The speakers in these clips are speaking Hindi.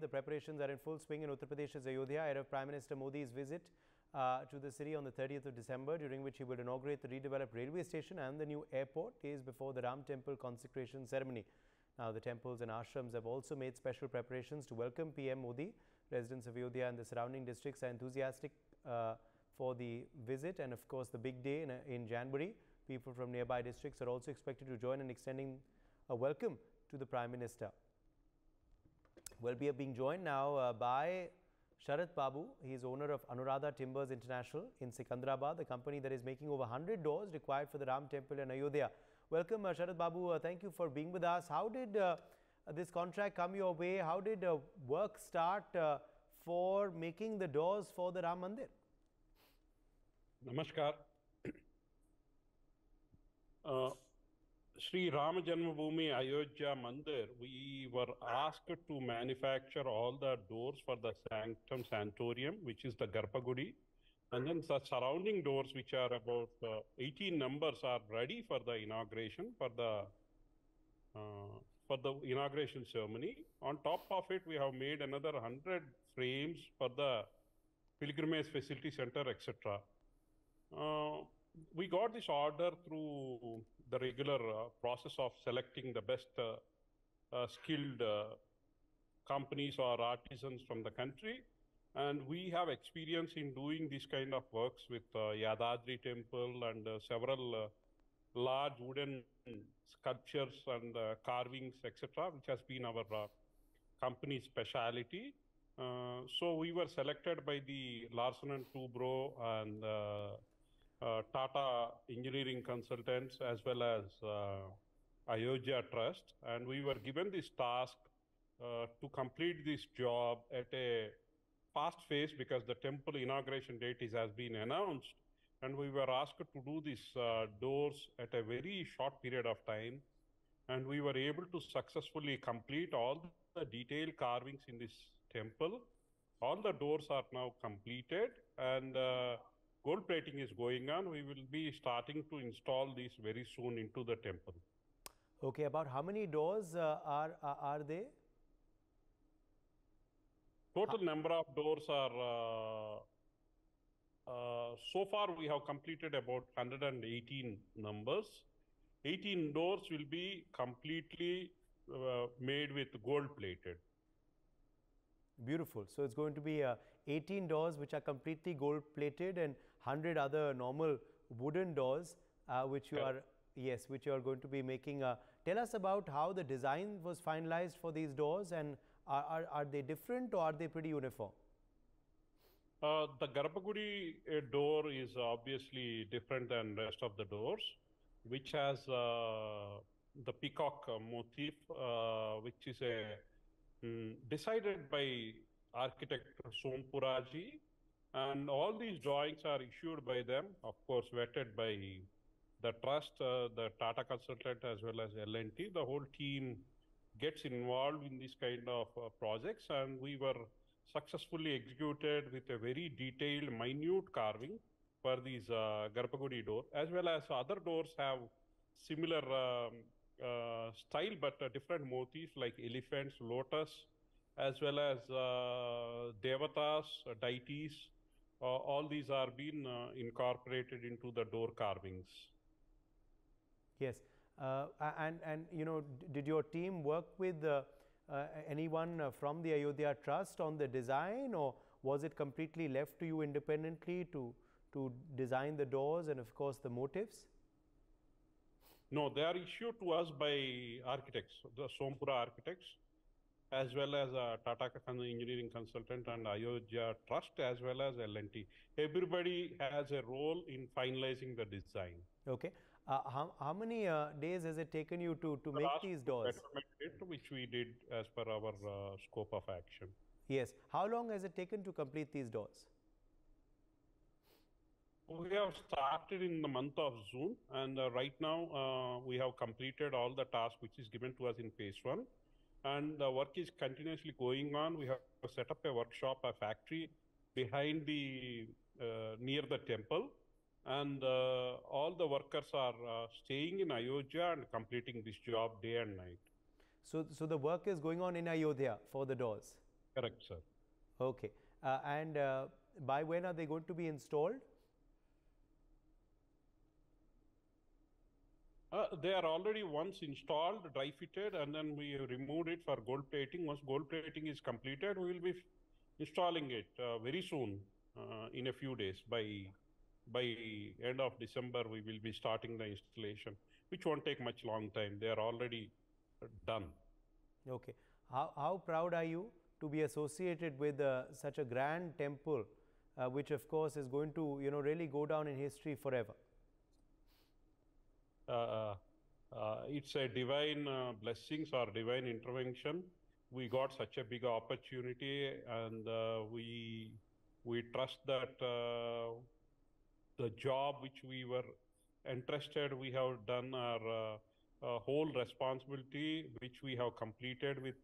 The preparations are in full swing in Uttar Pradesh's Ayodhya ahead of Prime Minister Modi's visit to the city on the 30th of December, during which he will inaugurate the redeveloped railway station and the new airport days before the Ram Temple consecration ceremony. Now, the temples and ashrams have also made special preparations to welcome PM Modi. Residents of Ayodhya and the surrounding districts are enthusiastic for the visit, and of course the big day in January. People from nearby districts are also expected to join in extending a welcome to the Prime Minister. Well, we are being joined now by Sharat Babu. He is owner of Anuradha Timbers International in Sikandrabad, the company that is making over 100 doors required for the Ram Temple in Ayodhya. Welcome, Sharat Babu. Thank you for being with us. How did this contract come your way? How did work start for making the doors for the Ram Mandir? Namaskar. Sri Rama Janmabhoomi Ayodhya Mandir, we were asked to manufacture all the doors for the Sanctum Sanctorium, which is the Garbhagudi. And then the surrounding doors, which are about 18 numbers, are ready for the inauguration, for the inauguration ceremony. On top of it, we have made another 100 frames for the pilgrimage facility center, etc. We got this order through the regular process of selecting the best skilled companies or artisans from the country. And we have experience in doing this kind of works with Yadadri Temple and several large wooden sculptures and carvings, etc., which has been our company's speciality. So we were selected by the Larsen & Toubro and Tata Engineering Consultants, as well as Ayodhya Trust, and we were given this task to complete this job at a fast phase because the temple inauguration date has been announced, and we were asked to do these doors at a very short period of time, and we were able to successfully complete all the detailed carvings in this temple. All the doors are now completed, and gold plating is going on. We will be starting to install these very soon into the temple. Okay, about how many doors are they? Total number of doors are, so far we have completed about 118 numbers. 18 doors will be completely made with gold plated. Beautiful. So it's going to be 18 doors which are completely gold plated and 100 other normal wooden doors which you are going to be making. Tell us about how the design was finalized for these doors, and are they different or are they pretty uniform? The Garbhagudi door is obviously different than rest of the doors, which has the peacock motif, which is decided by architect Sompuraji, and all these drawings are issued by them, of course vetted by the trust, the Tata consultant, as well as L&T. The whole team gets involved in this kind of projects, and we were successfully executed with a very detailed, minute carving for these Garbhagudi door, as well as other doors have similar style, but different motifs like elephants, lotus, as well as devatas, deities. All these are being incorporated into the door carvings. Yes, and you know, did your team work with anyone from the Ayodhya Trust on the design, or was it completely left to you independently to design the doors and of course the motifs? No, they are issued to us by architects, the Sompura architects, as well as Tata Engineering Consultant and Ayodhya Trust, as well as L&T. Everybody has a role in finalizing the design. Okay. How many days has it taken you to make these doors? Which we did as per our scope of action. Yes. How long has it taken to complete these doors? We have started in the month of June, and right now we have completed all the tasks which is given to us in phase 1. And the work is continuously going on. We have set up a workshop, a factory behind the near the temple, and all the workers are staying in Ayodhya and completing this job day and night. So the work is going on in Ayodhya for the doors? Correct, sir. Okay. And by when are they going to be installed? They are already once installed, dry fitted, and then we removed it for gold plating. Once gold plating is completed, we will be installing it very soon, in a few days. By end of December, we will be starting the installation, which won't take much long time. They are already done. Okay. How proud are you to be associated with such a grand temple, which of course is going to really go down in history forever? It's a divine blessings or divine intervention. We got such a big opportunity, and we trust that the job which we were entrusted, we have done our whole responsibility, which we have completed with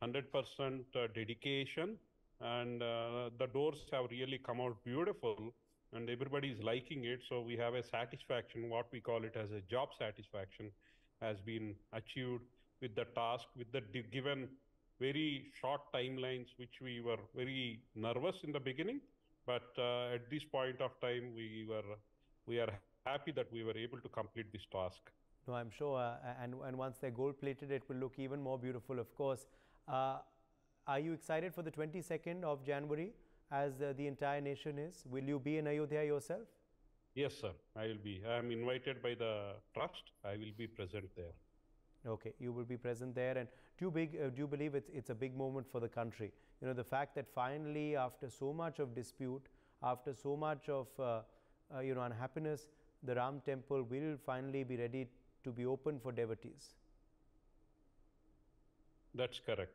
100% dedication, and the doors have really come out beautiful, and everybody is liking it. So we have a satisfaction, what we call it as a job satisfaction, has been achieved with the task, with the given very short timelines, which we were very nervous in the beginning. But at this point of time, we are happy that we were able to complete this task. No, I'm sure, and once they're gold plated, it will look even more beautiful, of course. Are you excited for the 22nd of January, as the entire nation is? Will you be in Ayodhya yourself? Yes, sir, I will be. I am invited by the trust. I will be present there. Okay, you will be present there. And do you believe it's a big moment for the country? The fact that finally, after so much of dispute, after so much of unhappiness, the Ram temple will finally be ready to be open for devotees. That's correct.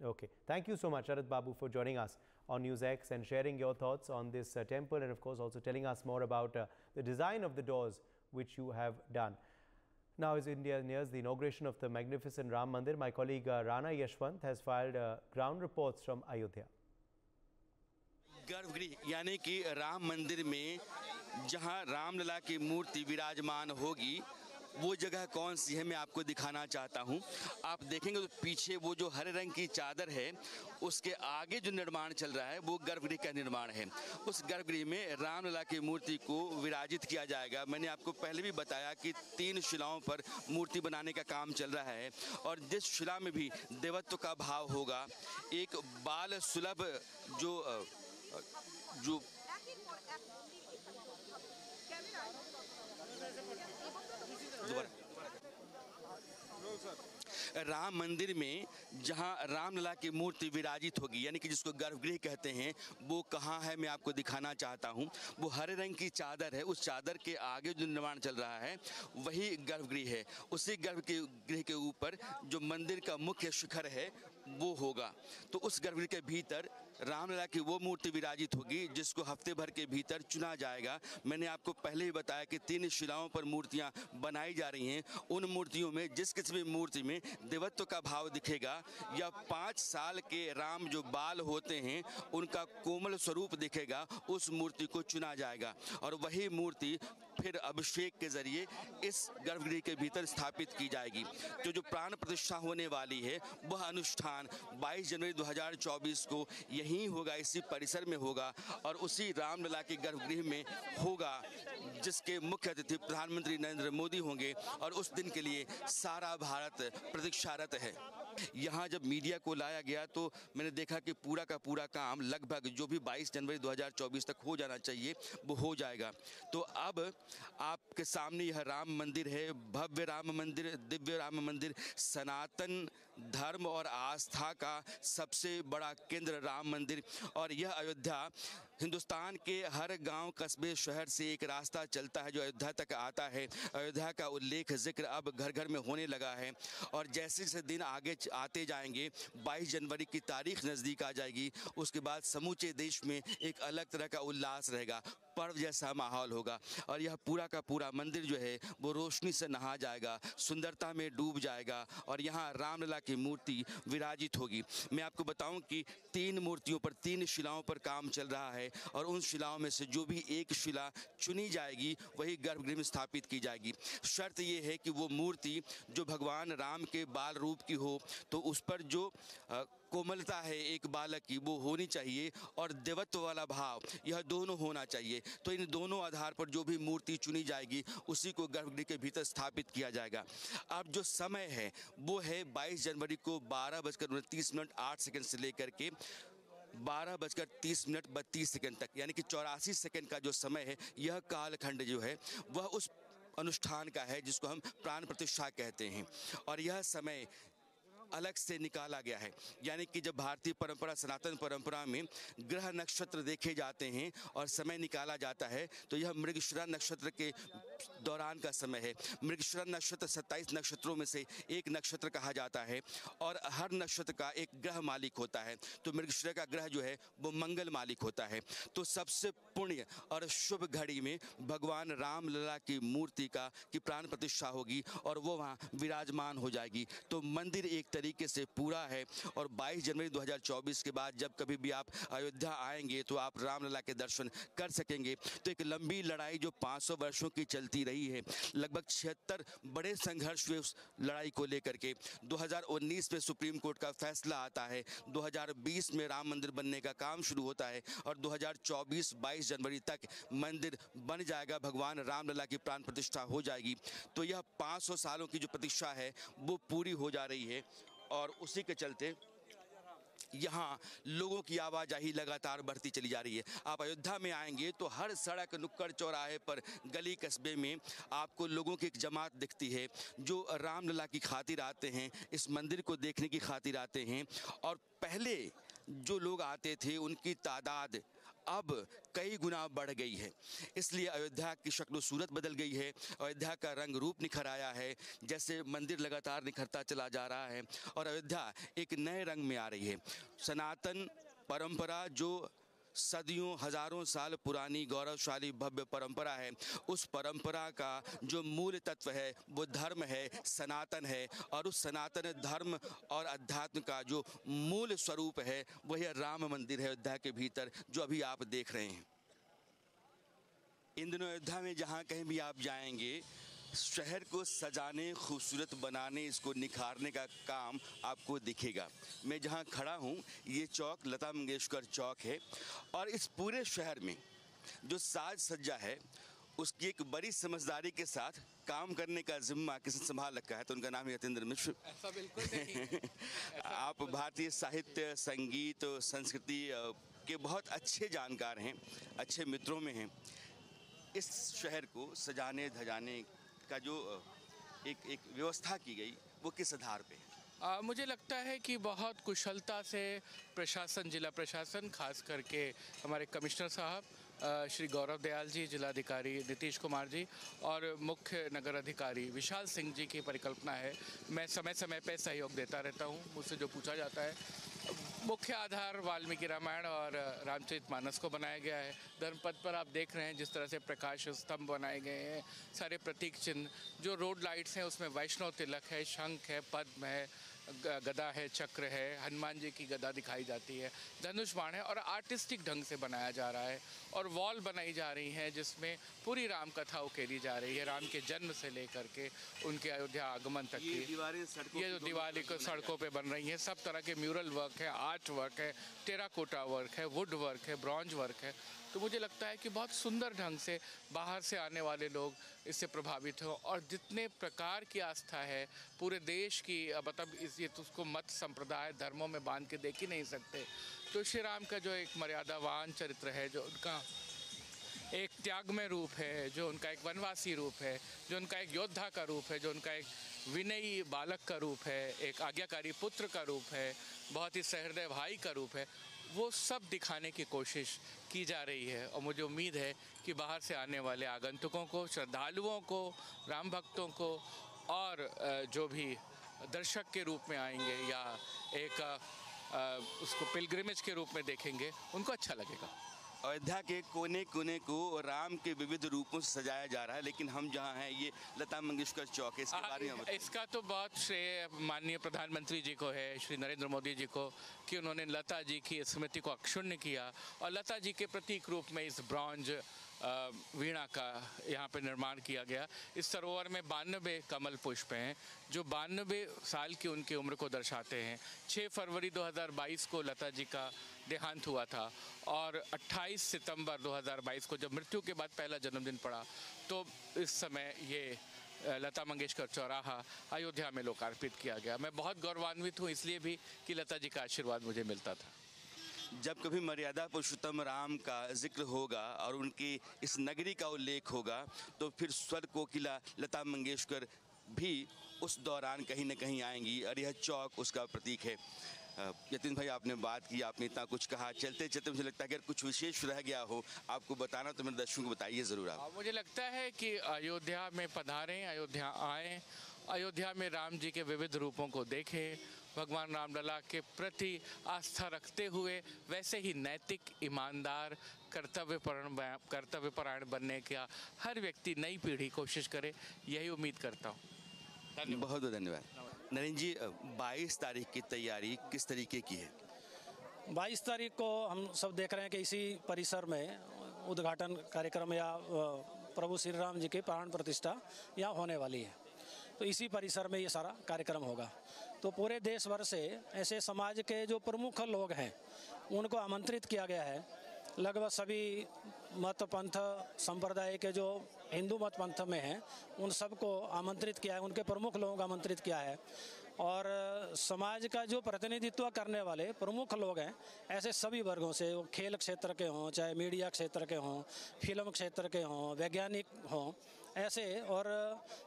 Okay. Thank you so much, Sharat Babu, for joining us on NewsX and sharing your thoughts on this temple, and of course also telling us more about the design of the doors which you have done. Now, as India nears the inauguration of the magnificent Ram Mandir, my colleague Rana Yashwant has filed ground reports from Ayodhya. गर्भगृह यानी कि राम मंदिर में जहां रामलला की मूर्ति विराजमान होगी, वो जगह कौन सी है मैं आपको दिखाना चाहता हूं। आप देखेंगे तो पीछे वो जो हरे रंग की चादर है, उसके आगे जो निर्माण चल रहा है वो गर्भगृह का निर्माण है। उस गर्भगृह में रामलला की मूर्ति को विराजित किया जाएगा। मैंने आपको पहले भी बताया कि 3 शिलाओं पर मूर्ति बनाने का काम चल रहा है, और जिस शिला में भी देवत्व का भाव होगा, एक बाल सुलभ जो राम मंदिर में जहां रामलला की मूर्ति विराजित होगी, यानी कि जिसको गर्भगृह कहते हैं, वो कहाँ है मैं आपको दिखाना चाहता हूं। वो हरे रंग की चादर है, उस चादर के आगे जो निर्माण चल रहा है वही गर्भगृह है। उसी गर्भगृह के ऊपर जो मंदिर का मुख्य शिखर है वो होगा। तो उस गर्भगृह के भीतर रामलला की वो मूर्ति विराजित होगी जिसको हफ्ते भर के भीतर चुना जाएगा। मैंने आपको पहले ही बताया कि 3 शिलाओं पर मूर्तियां बनाई जा रही हैं। उन मूर्तियों में जिस किसी भी मूर्ति में देवत्व का भाव दिखेगा, या 5 साल के राम जो बाल होते हैं उनका कोमल स्वरूप दिखेगा, उस मूर्ति को चुना जाएगा, और वही मूर्ति फिर अभिषेक के जरिए इस गर्भगृह के भीतर स्थापित की जाएगी। तो जो प्राण प्रतिष्ठा होने वाली है वह अनुष्ठान 22 जनवरी 2024 को यहीं होगा, इसी परिसर में होगा, और उसी रामलला के गर्भगृह में होगा, जिसके मुख्य अतिथि प्रधानमंत्री नरेंद्र मोदी होंगे, और उस दिन के लिए सारा भारत प्रतीक्षारत है। यहाँ जब मीडिया को लाया गया तो मैंने देखा कि पूरा का पूरा काम लगभग जो भी 22 जनवरी 2024 तक हो जाना चाहिए वो हो जाएगा। तो अब आपके सामने यह राम मंदिर है, भव्य राम मंदिर, दिव्य राम मंदिर, सनातन धर्म और आस्था का सबसे बड़ा केंद्र राम मंदिर। और यह अयोध्या, हिंदुस्तान के हर गांव, कस्बे, शहर से एक रास्ता चलता है जो अयोध्या तक आता है। अयोध्या का उल्लेख जिक्र अब घर घर में होने लगा है, और जैसे जैसे दिन आगे आते जाएंगे, 22 जनवरी की तारीख नज़दीक आ जाएगी, उसके बाद समूचे देश में एक अलग तरह का उल्लास रहेगा, पर्व जैसा माहौल होगा, और यह पूरा का पूरा मंदिर जो है वो रोशनी से नहा जाएगा, सुंदरता में डूब जाएगा, और यहाँ रामलला की मूर्ति विराजित होगी। मैं आपको बताऊं कि 3 मूर्तियों पर, 3 शिलाओं पर काम चल रहा है, और उन शिलाओं में से जो भी एक शिला चुनी जाएगी वही गर्भगृह में स्थापित की जाएगी। शर्त ये है कि वो मूर्ति जो भगवान राम के बाल रूप की हो, तो उस पर जो कोमलता है एक बालक की वो होनी चाहिए और देवत्व वाला भाव, यह दोनों होना चाहिए। तो इन दोनों आधार पर जो भी मूर्ति चुनी जाएगी उसी को गर्भगृह के भीतर स्थापित किया जाएगा। अब जो समय है वो है 22 जनवरी को 12:29 से लेकर के 12:30 तक, यानी कि 84 सेकंड का जो समय है, यह कालखंड जो है वह उस अनुष्ठान का है जिसको हम प्राण प्रतिष्ठा कहते हैं। और यह समय अलग से निकाला गया है, यानी कि जब भारतीय परंपरा, सनातन परंपरा में ग्रह नक्षत्र देखे जाते हैं और समय निकाला जाता है तो यह मृगशिरा नक्षत्र के दौरान का समय है। मृगशिरा नक्षत्र 27 नक्षत्रों में से एक नक्षत्र कहा जाता है और हर नक्षत्र का एक ग्रह मालिक होता है। तो मृगशिरा का ग्रह जो है वो मंगल मालिक होता है। तो सबसे पुण्य और शुभ घड़ी में भगवान रामलला की मूर्ति की प्राण प्रतिष्ठा होगी और वो वहाँ विराजमान हो जाएगी। तो मंदिर एक तरीके से पूरा है और 22 जनवरी 2024 के बाद जब कभी भी आप अयोध्या आएंगे तो आप रामलला के दर्शन कर सकेंगे। तो एक लंबी लड़ाई जो 500 वर्षों की चलती रही है, लगभग 76 बड़े संघर्ष हुए उस लड़ाई को लेकर के। 2019 में सुप्रीम कोर्ट का फैसला आता है, 2020 में राम मंदिर बनने का काम शुरू होता है और 2024 22 जनवरी तक मंदिर बन जाएगा, भगवान रामलला की प्राण प्रतिष्ठा हो जाएगी। तो यह 500 सालों की जो प्रतीक्षा है वो पूरी हो जा रही है और उसी के चलते यहाँ लोगों की आवाजाही लगातार बढ़ती चली जा रही है। आप अयोध्या में आएंगे तो हर सड़क, नुक्कड़, चौराहे पर, गली कस्बे में आपको लोगों की एक जमात दिखती है जो रामलला की खातिर आते हैं, इस मंदिर को देखने की खातिर आते हैं। और पहले जो लोग आते थे उनकी तादाद अब कई गुना बढ़ गई है, इसलिए अयोध्या की शक्ल सूरत बदल गई है, अयोध्या का रंग रूप निखर आया है। जैसे मंदिर लगातार निखरता चला जा रहा है और अयोध्या एक नए रंग में आ रही है। सनातन परंपरा जो सदियों, हजारों साल पुरानी गौरवशाली भव्य परंपरा है, उस परंपरा का जो मूल तत्व है वो धर्म है, सनातन है। और उस सनातन धर्म और अध्यात्म का जो मूल स्वरूप है वही राम मंदिर है अयोध्या के भीतर, जो अभी आप देख रहे हैं। इन दिनों अयोध्या में जहाँ कहीं भी आप जाएंगे, शहर को सजाने, खूबसूरत बनाने, इसको निखारने का काम आपको दिखेगा। मैं जहाँ खड़ा हूँ ये चौक लता मंगेशकर चौक है और इस पूरे शहर में जो साज सज्जा है उसकी एक बड़ी समझदारी के साथ काम करने का जिम्मा किसने संभाल रखा है, तो उनका नाम है यतीन्द्र मिश्र। ऐसा बिल्कुल नहीं। आप भारतीय साहित्य, संगीत, संस्कृति के बहुत अच्छे जानकार हैं, अच्छे मित्रों में हैं। इस शहर को सजाने धजाने का जो एक व्यवस्था की गई वो किस आधार पे है? मुझे लगता है कि बहुत कुशलता से प्रशासन, जिला प्रशासन, खास करके हमारे कमिश्नर साहब श्री गौरव दयाल जी, जिलाधिकारी नीतीश कुमार जी और मुख्य नगर अधिकारी विशाल सिंह जी की परिकल्पना है। मैं समय समय पर सहयोग देता रहता हूँ, मुझसे जो पूछा जाता है। मुख्य आधार वाल्मीकि रामायण और रामचरितमानस को बनाया गया है। धर्मपथ पर आप देख रहे हैं जिस तरह से प्रकाश स्तंभ बनाए गए हैं, सारे प्रतीक चिन्ह, जो रोड लाइट्स हैं उसमें वैष्णव तिलक है, शंख है, पद्म है, गदा है, चक्र है, हनुमान जी की गदा दिखाई जाती है, धनुष बाण है और आर्टिस्टिक ढंग से बनाया जा रहा है। और वॉल बनाई जा रही हैं जिसमें पूरी राम कथा उकेरी जा रही है, राम के जन्म से लेकर के उनके अयोध्या आगमन तक की। ये जो दिवाली को सड़कों पे बन रही हैं, सब तरह के म्यूरल वर्क है, आर्ट वर्क है, टेराकोटा वर्क है, वुड वर्क है, ब्रॉन्ज वर्क है। तो मुझे लगता है कि बहुत सुंदर ढंग से बाहर से आने वाले लोग इससे प्रभावित हो। और जितने प्रकार की आस्था है पूरे देश की, मतलब ये तो उसको मत संप्रदाय धर्मों में बांध के देख ही नहीं सकते। तो श्री राम का जो एक मर्यादावान चरित्र है, जो उनका एक त्यागमय रूप है, जो उनका एक वनवासी रूप है, जो उनका एक योद्धा का रूप है, जो उनका एक विनयी बालक का रूप है, एक आज्ञाकारी पुत्र का रूप है, बहुत ही सहृदय भाई का रूप है, वो सब दिखाने की कोशिश की जा रही है। और मुझे उम्मीद है कि बाहर से आने वाले आगंतुकों को, श्रद्धालुओं को, राम भक्तों को और जो भी दर्शक के रूप में आएंगे या एक उसको पिलग्रिमेज के रूप में देखेंगे, उनको अच्छा लगेगा। अयोध्या के कोने कोने को राम के विविध रूपों से सजाया जा रहा है, लेकिन हम जहाँ हैं ये लता मंगेशकर चौक है, इसके बारे में इसका तो बहुत श्रेय माननीय प्रधानमंत्री जी को है, श्री नरेंद्र मोदी जी को, कि उन्होंने लता जी की स्मृति को अक्षुण्ण किया और लता जी के प्रतीक रूप में इस ब्रॉन्ज वीणा का यहाँ पे निर्माण किया गया। इस सरोवर में 92 कमल पुष्प हैं जो 92 साल की उनकी उम्र को दर्शाते हैं। 6 फरवरी 2022 को लता जी का देहांत हुआ था और 28 सितंबर 2022 को जब मृत्यु के बाद पहला जन्मदिन पड़ा तो इस समय ये लता मंगेशकर चौराहा अयोध्या में लोकार्पित किया गया। मैं बहुत गौरवान्वित हूँ इसलिए भी कि लता जी का आशीर्वाद मुझे मिलता था। जब कभी मर्यादा पुरुषोत्तम राम का जिक्र होगा और उनकी इस नगरी का उल्लेख होगा तो फिर स्वर कोकिला लता मंगेशकर भी उस दौरान कहीं न कहीं आएंगी और यह चौक उसका प्रतीक है। यतिन भाई, आपने बात की, आपने इतना कुछ कहा, चलते चलते मुझे लगता है अगर कुछ विशेष रह गया हो आपको बताना तो मेरे दर्शकों को बताइए ज़रूर आप। मुझे लगता है कि अयोध्या में पधारें, अयोध्या आएँ, अयोध्या में राम जी के विविध रूपों को देखें, भगवान रामलला के प्रति आस्था रखते हुए वैसे ही नैतिक, ईमानदार, कर्तव्यपरायण बनने का हर व्यक्ति, नई पीढ़ी कोशिश करे, यही उम्मीद करता हूँ। बहुत बहुत धन्यवाद। नरेंद्र जी, 22 तारीख की तैयारी किस तरीके की है? 22 तारीख को हम सब देख रहे हैं कि इसी परिसर में उद्घाटन कार्यक्रम या प्रभु श्री राम जी की प्राण प्रतिष्ठा यहाँ होने वाली है। तो इसी परिसर में ये सारा कार्यक्रम होगा। तो पूरे देश भर से ऐसे समाज के जो प्रमुख लोग हैं उनको आमंत्रित किया गया है। लगभग सभी मत पंथ संप्रदाय के जो हिंदू मत पंथ में हैं उन सबको आमंत्रित किया है, उनके प्रमुख लोगों को आमंत्रित किया है। और समाज का जो प्रतिनिधित्व करने वाले प्रमुख लोग हैं ऐसे सभी वर्गों से, वो खेल क्षेत्र के हों, चाहे मीडिया क्षेत्र के हों, फिल्म क्षेत्र के हों, वैज्ञानिक हों, ऐसे और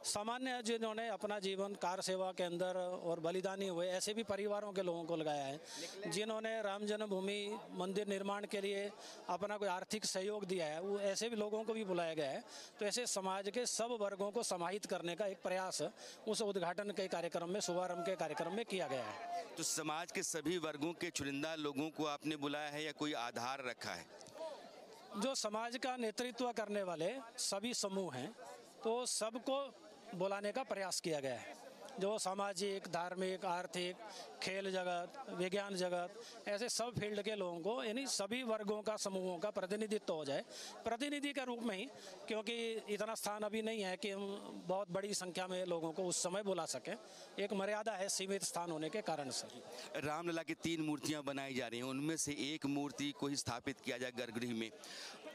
सामान्य जिन्होंने अपना जीवन कार सेवा के अंदर और बलिदानी हुए ऐसे भी परिवारों के लोगों को लगाया है। जिन्होंने राम जन्मभूमि मंदिर निर्माण के लिए अपना कोई आर्थिक सहयोग दिया है वो ऐसे भी लोगों को भी बुलाया गया है। तो ऐसे समाज के सब वर्गों को समाहित करने का एक प्रयास उस उद्घाटन के कार्यक्रम में, शुभारंभ के कार्यक्रम में किया गया है। तो समाज के सभी वर्गों के चुनिंदा लोगों को आपने बुलाया है या कोई आधार रखा है? जो समाज का नेतृत्व करने वाले सभी समूह हैं तो सबको बुलाने का प्रयास किया गया है। जो सामाजिक, धार्मिक, आर्थिक, खेल जगत, विज्ञान जगत, ऐसे सब फील्ड के लोगों को, यानी सभी वर्गों का, समूहों का प्रतिनिधित्व हो जाए, प्रतिनिधि के रूप में ही, क्योंकि इतना स्थान अभी नहीं है कि हम बहुत बड़ी संख्या में लोगों को उस समय बुला सकें। एक मर्यादा है सीमित स्थान होने के कारण से। रामलला की 3 मूर्तियां बनाई जा रही हैं, उनमें से एक मूर्ति को ही स्थापित किया जाए गर्भगृह में,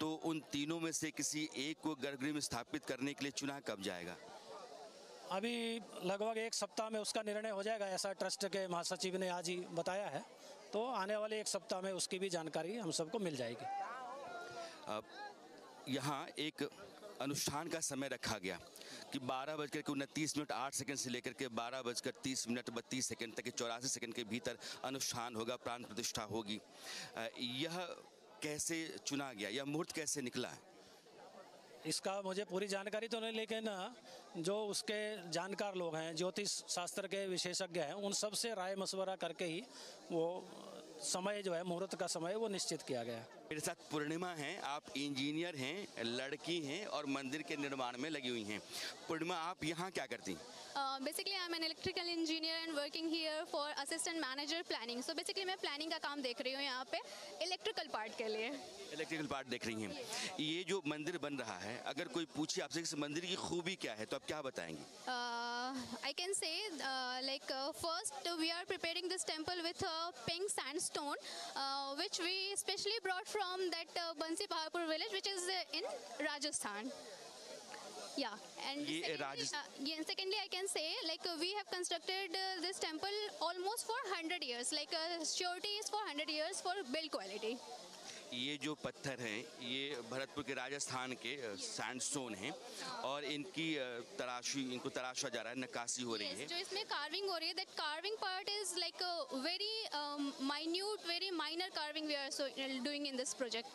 तो उन तीनों में से किसी एक को गर्भगृह में स्थापित करने के लिए चुना कब जाएगा? अभी लगभग 1 सप्ताह में उसका निर्णय हो जाएगा, ऐसा ट्रस्ट के महासचिव ने आज ही बताया है। तो आने वाले 1 सप्ताह में उसकी भी जानकारी हम सबको मिल जाएगी। यहाँ एक अनुष्ठान का समय रखा गया कि 12:29 से लेकर के 12:30 तक 84 सेकंड के भीतर अनुष्ठान होगा, प्राण प्रतिष्ठा होगी। यह कैसे चुना गया, यह मुहूर्त कैसे निकला है? इसका मुझे पूरी जानकारी तो नहीं, लेकिन जो उसके जानकार लोग हैं, ज्योतिष शास्त्र के विशेषज्ञ हैं, उन सब से राय मशवरा करके ही वो समय जो है, मुहूर्त का समय वो निश्चित किया गया। मेरे साथ पूर्णिमा हैं, आप इंजीनियर हैं, लड़की हैं और मंदिर के निर्माण में लगी हुई हैं। पूर्णिमा, आप यहाँ क्या करती हैं? Basically, I'm an electrical engineer and working here for assistant manager planning. So basically, मैं planning का काम देख रही हूँ यहाँ पे electrical part के लिए। इलेक्ट्रिकल पार्ट देख रही हैं। ये जो मंदिर बन रहा है, अगर कोई पूछे आपसे इस मंदिर की खूबी क्या है तो आप क्या बताएंगी? I can say first we are preparing this temple with pink sandstone, which we specially brought from that Bansi Paharpur village, which is in Rajasthan. Yeah, and secondly, I can say we have constructed this temple almost for 100 years. Surety is for 100 years for build quality. ये जो पत्थर हैं ये भरतपुर के राजस्थान के सैंडस्टोन हैं और इनको तराशा जा रहा है, नक्काशी हो रही है। जो इसमें कार्विंग हो रही है, that carving part is like a very minute, very minor carving we are doing in this project.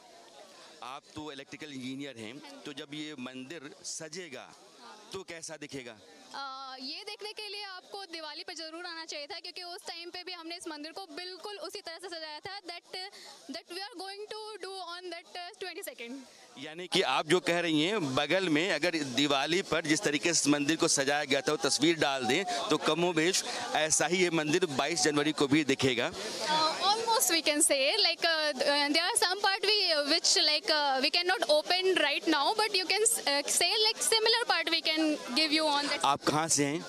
आप तो इलेक्ट्रिकल इंजीनियर हैं, तो जब ये मंदिर सजेगा तो कैसा दिखेगा? ये देखने के लिए आपको दिवाली पे जरूर आना चाहिए था, क्योंकि उस टाइम पे भी हमने इस मंदिर को बिल्कुल उसी तरह से सजाया था that we are going to do on that 22nd। यानी कि आप जो कह रही हैं, बगल में अगर दिवाली पर जिस तरीके से मंदिर को सजाया गया था वो तस्वीर डाल दें तो कमोबेश ऐसा ही ये मंदिर 22 जनवरी को भी दिखेगा। almost we can say like there are some part which like we cannot open right now, but you can say like similar part we can give you on that. आप कहाँ से हैं?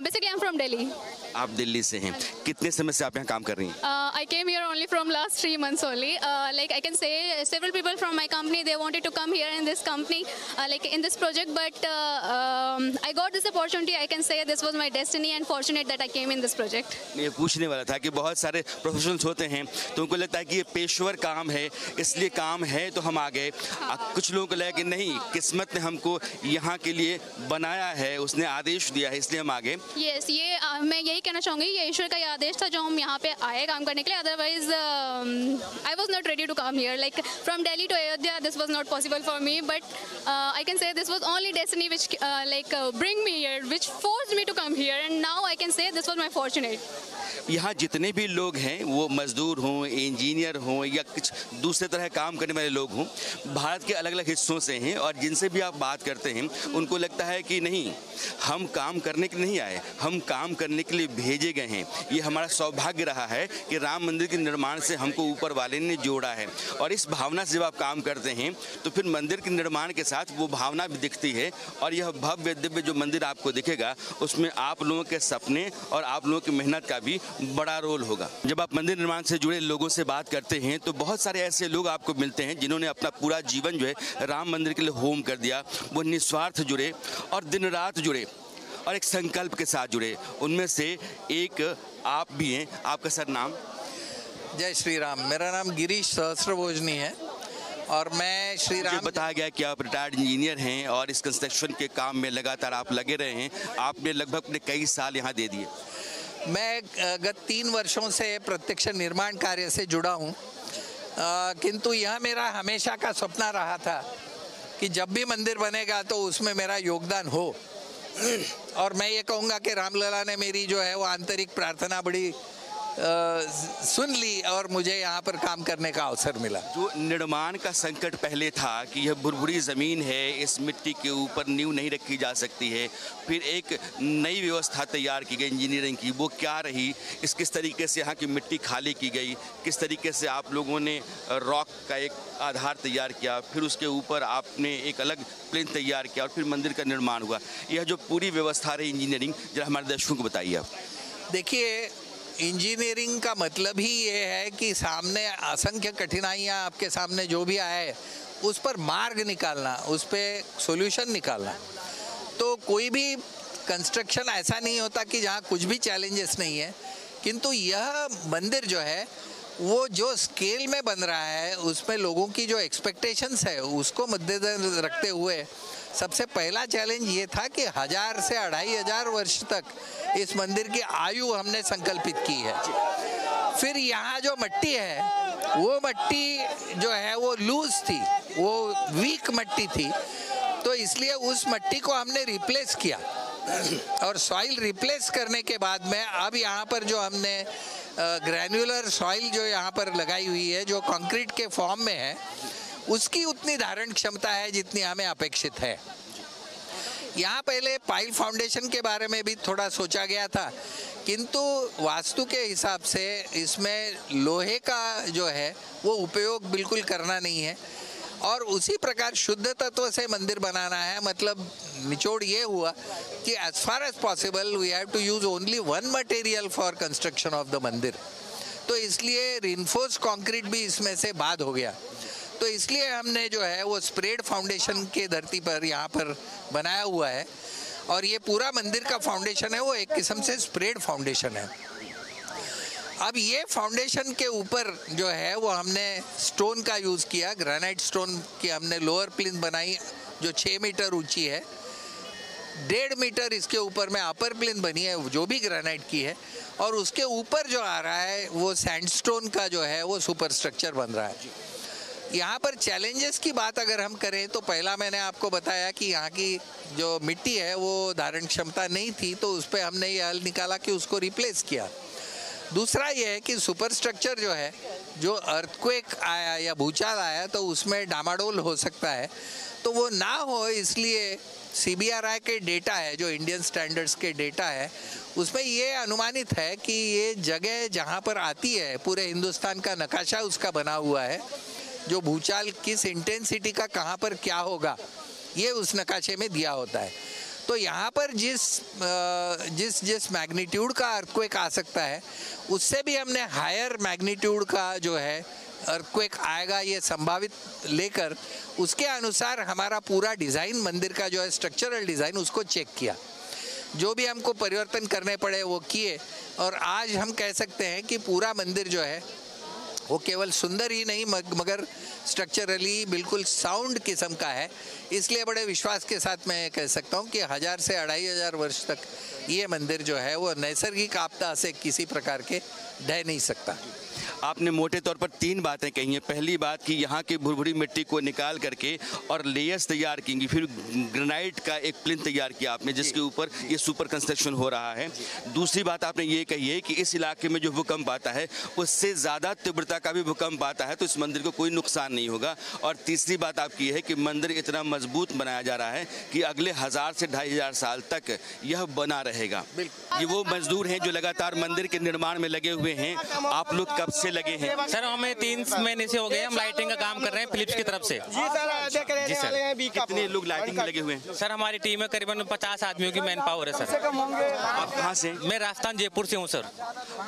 Basically I'm from Delhi. आप दिल्ली से हैं। कितने समय से आप यहाँ काम कर रही हैं? I came here only from last 3 months only. Like I can say several people from my company, they wanted to come here in this company, like in this project, but I got this opportunity. I can say this was my destiny and fortunate that I came in this project. ये पूछने वाला था कि बहुत सारे प्रोफेशनल्स होते हैं तो उनको लगता है कि ये पेशेवर काम है, इसलिए काम है तो हम आ गए। कुछ लोगों को लगा कि नहीं, किस्मत ने हमको यहाँ के लिए बनाया है, उसने आदेश दिया है, इसलिए हम आ गए। Yes, ये मैं यही कहना चाहूँगी, ये ईश्वर का आदेश था जो हम यहाँ पे आए काम करने के लिए। Otherwise I was not ready to come here. Like from Delhi to Ayodhya, this was not possible for me. But I can say this was only destiny which bring me here, which forced me to come here. And now I can say this was my fortunate. यहाँ जितने भी लोग हैं वो मजदूर हों, इंजीनियर हों या कुछ दूसरे तरह काम करने वाले लोग हों, भारत के अलग अलग हिस्सों से हैं और जिनसे भी आप बात करते हैं उनको लगता है कि नहीं, हम काम करने के लिए नहीं आए, हम काम करने के लिए भेजे गए हैं। ये हमारा सौभाग्य रहा है कि राम मंदिर के निर्माण से हमको ऊपर वाले ने जोड़ा है और इस भावना से जब आप काम करते हैं तो फिर मंदिर के निर्माण के साथ वो भावना भी दिखती है और यह भव्य दिव्य जो मंदिर आपको दिखेगा उसमें आप लोगों के सपने और आप लोगों की मेहनत का भी बड़ा रोल होगा। जब आप मंदिर निर्माण से जुड़े लोगों से बात करते हैं तो बहुत सारे ऐसे लोग आपको मिलते हैं जिन्होंने अपना पूरा जीवन जो है राम मंदिर के लिए होम कर दिया। वो निस्वार्थ जुड़े और दिन रात जुड़े और एक संकल्प के साथ जुड़े। उनमें से एक आप भी हैं। आपका सर नाम? जय श्री राम। मेरा नाम गिरीश सहस्त्रभोजनी है और मैं श्री राम। मुझे बताया गया कि आप रिटायर्ड इंजीनियर हैं और इस कंस्ट्रक्शन के काम में लगातार आप लगे रहे हैं। आपने लगभग अपने कई साल यहाँ दे दिए। मैं गत 3 वर्षों से प्रत्यक्ष निर्माण कार्य से जुड़ा हूँ, किंतु यह मेरा हमेशा का सपना रहा था कि जब भी मंदिर बनेगा तो उसमें मेरा योगदान हो। और मैं ये कहूँगा कि रामलला ने मेरी जो है वो आंतरिक प्रार्थना बड़ी सुन ली और मुझे यहाँ पर काम करने का अवसर मिला। जो निर्माण का संकट पहले था कि यह भुरभुरी ज़मीन है, इस मिट्टी के ऊपर नींव नहीं रखी जा सकती है, फिर एक नई व्यवस्था तैयार की गई इंजीनियरिंग की, वो क्या रही, किस तरीके से यहाँ की मिट्टी खाली की गई, किस तरीके से आप लोगों ने रॉक का एक आधार तैयार किया, फिर उसके ऊपर आपने एक अलग प्लेन तैयार किया और फिर मंदिर का निर्माण हुआ। यह जो पूरी व्यवस्था रही इंजीनियरिंग, जरा हमारे दर्शकों को बताइए आप। देखिए, इंजीनियरिंग का मतलब ही ये है कि सामने असंख्य कठिनाइयाँ आपके सामने जो भी आए उस पर मार्ग निकालना, उस पर सॉल्यूशन निकालना। तो कोई भी कंस्ट्रक्शन ऐसा नहीं होता कि जहाँ कुछ भी चैलेंजेस नहीं है, किंतु यह मंदिर जो है वो जो स्केल में बन रहा है उसमें लोगों की जो एक्सपेक्टेशंस है उसको मद्देनजर रखते हुए सबसे पहला चैलेंज ये था कि 1000 से 2500 वर्ष तक इस मंदिर की आयु हमने संकल्पित की है। फिर यहाँ जो मट्टी है वो मट्टी जो है वो लूज थी, वो वीक मट्टी थी, तो इसलिए उस मट्टी को हमने रिप्लेस किया और सॉइल रिप्लेस करने के बाद में अब यहाँ पर जो हमने ग्रैन्युलर सॉइल जो यहाँ पर लगाई हुई है, जो कंक्रीट के फॉर्म में है, उसकी उतनी धारण क्षमता है जितनी हमें अपेक्षित है। यहाँ पहले पाइल फाउंडेशन के बारे में भी थोड़ा सोचा गया था, किंतु वास्तु के हिसाब से इसमें लोहे का जो है वो उपयोग बिल्कुल करना नहीं है और उसी प्रकार शुद्ध तत्व से मंदिर बनाना है। मतलब निचोड़ ये हुआ कि as far as possible we have to use only one material for construction of the मंदिर। तो इसलिए रिइंफोर्स्ड कंक्रीट भी इसमें से बाद हो गया। तो इसलिए हमने जो है वो स्प्रेड फाउंडेशन के धरती पर यहाँ पर बनाया हुआ है और ये पूरा मंदिर का फाउंडेशन है वो एक किस्म से स्प्रेड फाउंडेशन है। अब ये फाउंडेशन के ऊपर जो है वो हमने स्टोन का यूज़ किया, ग्रेनाइट स्टोन की हमने लोअर प्लिंथ बनाई जो 6 मीटर ऊंची है, 1.5 मीटर इसके ऊपर में अपर प्लिंथ बनी है जो भी ग्रेनाइट की है और उसके ऊपर जो आ रहा है वो सैंडस्टोन का जो है वो सुपर स्ट्रक्चर बन रहा है। यहाँ पर चैलेंजेस की बात अगर हम करें तो पहला मैंने आपको बताया कि यहाँ की जो मिट्टी है वो धारण क्षमता नहीं थी, तो उस पर हमने ये हल निकाला कि उसको रिप्लेस किया। दूसरा ये है कि सुपर स्ट्रक्चर जो है, जो अर्थक्वेक आया या भूचाल आया तो उसमें डामाडोल हो सकता है, तो वो ना हो इसलिए CBRI के डेटा है, जो इंडियन स्टैंडर्ड्स के डेटा है, उसमें ये अनुमानित है कि ये जगह जहाँ पर आती है, पूरे हिंदुस्तान का नक्शा उसका बना हुआ है, जो भूचाल किस इंटेंसिटी का कहाँ पर क्या होगा ये उस नक्शे में दिया होता है। तो यहाँ पर जिस मैग्नीट्यूड का अर्थक्वेक आ सकता है, उससे भी हमने हायर मैग्नीट्यूड का जो है अर्थक्वेक आएगा ये संभावित लेकर, उसके अनुसार हमारा पूरा डिज़ाइन, मंदिर का जो है स्ट्रक्चरल डिज़ाइन, उसको चेक किया। जो भी हमको परिवर्तन करने पड़े वो किए, और आज हम कह सकते हैं कि पूरा मंदिर जो है वो केवल सुंदर ही नहीं मगर स्ट्रक्चरली बिल्कुल साउंड किस्म का है। इसलिए बड़े विश्वास के साथ मैं कह सकता हूँ कि 1000 से 2500 वर्ष तक ये मंदिर जो है वो नैसर्गिक आपदा से किसी प्रकार के ढह नहीं सकता। आपने मोटे तौर पर 3 बातें कही हैं। पहली बात कि यहाँ की भुरभुरी मिट्टी को निकाल करके और लेयर्स तैयार की, फिर ग्रेनाइट का एक प्लिंथ तैयार किया आपने जिसके ऊपर ये सुपर कंस्ट्रक्शन हो रहा है। दूसरी बात आपने ये कही है कि इस इलाके में जो भूकंप आता है उससे ज़्यादा तीव्रता का भी भूकंप आता है तो इस मंदिर को कोई नुकसान नहीं होगा। और तीसरी बात आपकी है कि मंदिर इतना मजबूत बनाया जा रहा है कि अगले 1000 से 2500 साल तक यह बना रहेगा। ये वो मजदूर हैं जो लगातार मंदिर के निर्माण में लगे हुए हैं। आप लोग कब से लगे हैं? सर हमें 3 महीने से हो गए, हम लाइटिंग का काम कर रहे हैं फिलिप्स की तरफ से। जी सर, कितने लोग लाइटिंग में लगे हुए हैं? सर हमारी टीम में करीबन 50 आदमियों की मैन पावर है सर। आप कहाँ से? मैं राजस्थान जयपुर से हूँ सर।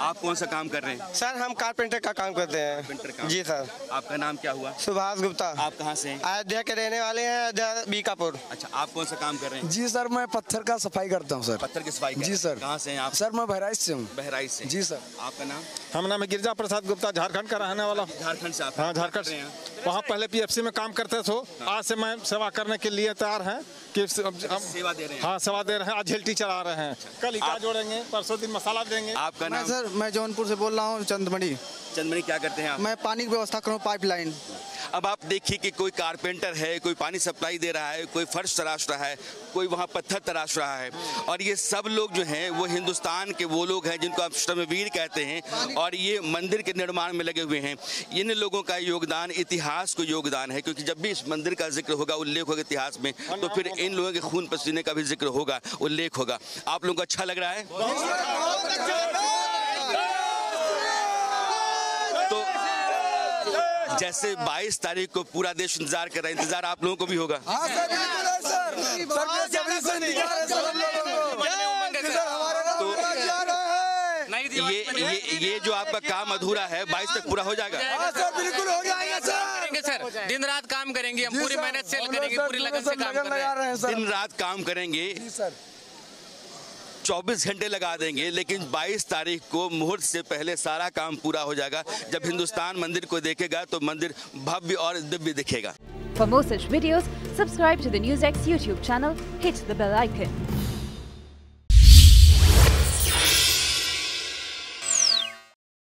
आप कौन सा काम कर रहे हैं? सर हम कारपेंटर का काम करते हैं। जी सर। आपका नाम क्या हुआ? सुभाष गुप्ता। आप कहाँ से हैं? अयोध्या के रहने वाले हैं, अयोध्या बीकापुर। अच्छा, आप कौन सा काम कर रहे हैं? जी सर मैं पत्थर का सफाई करता हूँ सर। पत्थर की सफाई? जी सर। कहाँ से हैं आप? सर मैं बहराइच से हूँ। बहराइच से? जी सर। आपका नाम? हम नाम है गिरजा प्रसाद गुप्ता, झारखंड का रहने वाला। झारखंड से आप? हाँ झारखंड से। वहाँ पहले PFC में काम करते थे, आज से मैं सेवा करने के लिए तैयार हैं कि सेवा दे रहे हैं। हाँ सेवा दे रहे हैं। आज झेल्टी चला रहे हैं, कल ईटा जोड़ेंगे, परसों दिन मसाला देंगे। आपका नाम? सर मैं जौनपुर से बोल रहा हूँ, चंदमणि। चंदमणि क्या करते हैं आप? मैं पानी की व्यवस्था करूँ, पाइपलाइन। अब आप देखिए कि कोई कारपेंटर है, कोई पानी सप्लाई दे रहा है, कोई फर्श तराश रहा है, कोई वहाँ पत्थर तराश रहा है, और ये सब लोग जो हैं वो हिंदुस्तान के वो लोग हैं जिनको आप श्रमवीर कहते हैं, और ये मंदिर के निर्माण में लगे हुए हैं। इन लोगों का योगदान इतिहास को योगदान है, क्योंकि जब भी इस मंदिर का जिक्र होगा, उल्लेख होगा इतिहास में, तो फिर इन लोगों के खून पसीने का भी जिक्र होगा, उल्लेख होगा। आप लोगों को अच्छा लग रहा है? तो जैसे 22 तारीख को पूरा देश इंतजार कर रहा है, इंतजार आप लोगों को भी होगा? ये जो आपका काम अधूरा है 22 तक पूरा हो जाएगा? बिल्कुल हो जाएगा सर। सर दिन रात काम करेंगे, हम पूरी मेहनत से करेंगे, पूरी लगन से काम कर रहे हैं। दिन रात काम करेंगे, 24 घंटे लगा देंगे, लेकिन 22 तारीख को मुहूर्त से पहले सारा काम पूरा हो जाएगा। जब हिंदुस्तान मंदिर को देखेगा तो मंदिर भव्य और दिव्य दिखेगा। For more such videos, subscribe to the NewsX YouTube channel, hit the bell icon.